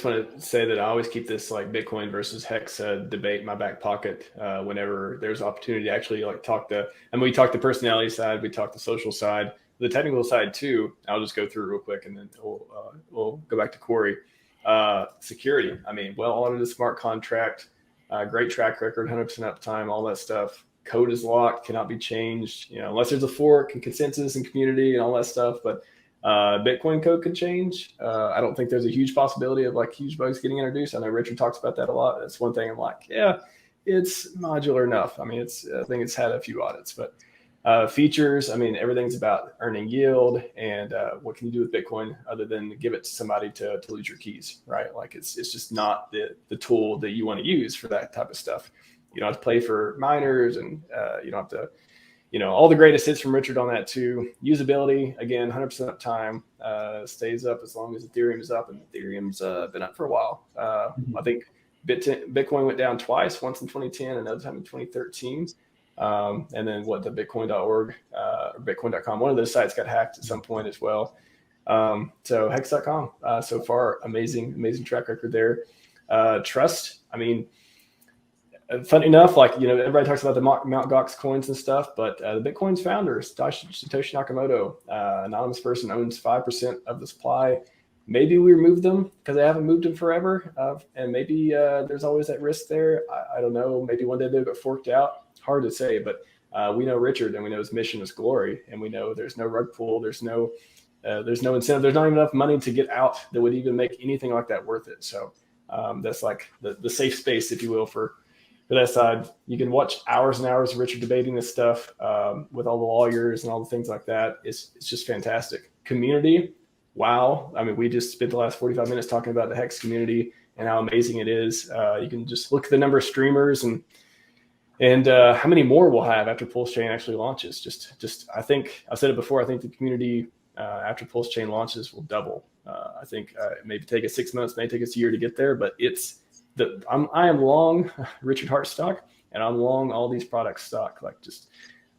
want to say that I always keep this like Bitcoin versus HEX debate in my back pocket whenever there's opportunity to actually like we talk the personality side, we talk the social side, the technical side too. I'll just go through real quick and then we'll go back to Corey. Security. I mean, well audited smart contract, great track record, 100% uptime, all that stuff. Code is locked, cannot be changed, unless there's a fork and consensus and community and all that stuff. But Bitcoin code can change. I don't think there's a huge possibility of like huge bugs getting introduced. I know Richard talks about that a lot. That's one thing I'm like, yeah, it's modular enough. I mean, I think it's had a few audits, but features, I mean, everything's about earning yield and what can you do with Bitcoin other than give it to somebody to lose your keys, right? Like it's just not the tool that you want to use for that type of stuff. You don't have to play for miners and you don't have to, all the greatest hits from Richard on that too. Usability, again, 100% uptime, stays up as long as Ethereum is up, and Ethereum's been up for a while. I think Bitcoin went down twice, once in 2010, another time in 2013. And then the bitcoin.org or bitcoin.com, one of those sites got hacked at some point as well. So hex.com, so far, amazing track record there. Trust, I mean, funny enough, like, everybody talks about the Mt. Gox coins and stuff, but the Bitcoin's founder, Satoshi Nakamoto, anonymous person, owns 5% of the supply. Maybe we removed them because they haven't moved them forever. And maybe there's always that risk there. I don't know. Maybe one day they'll get forked out. Hard to say, but we know Richard and we know his mission is glory. And we know there's no rug pull. There's no incentive. There's not even enough money to get out that would even make anything like that worth it. So that's like the safe space, if you will, for that side. You can watch hours and hours of Richard debating this stuff with all the lawyers and all the things like that. It's just fantastic. Community, wow. I mean, we just spent the last 45 minutes talking about the HEX community and how amazing it is. You can just look at the number of streamers and how many more we'll have after PulseChain actually launches. I think I've said it before. I think the community after PulseChain launches will double. I think it may take us 6 months, may take us a year to get there, but I am long Richard Hart stock, and I'm long all these products stock, like just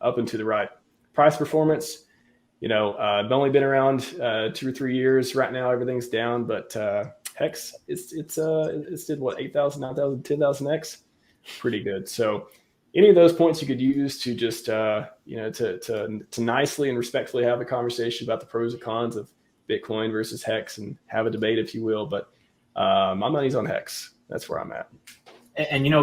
up and to the right. Price performance, I've only been around 2 or 3 years. Right now, everything's down, but HEX, it's did what, 8,000, 9,000, 10,000x, pretty good. So any of those points you could use to just to nicely and respectfully have a conversation about the pros and cons of Bitcoin versus HEX and have a debate, if you will. But my money's on HEX. That's where I'm at. And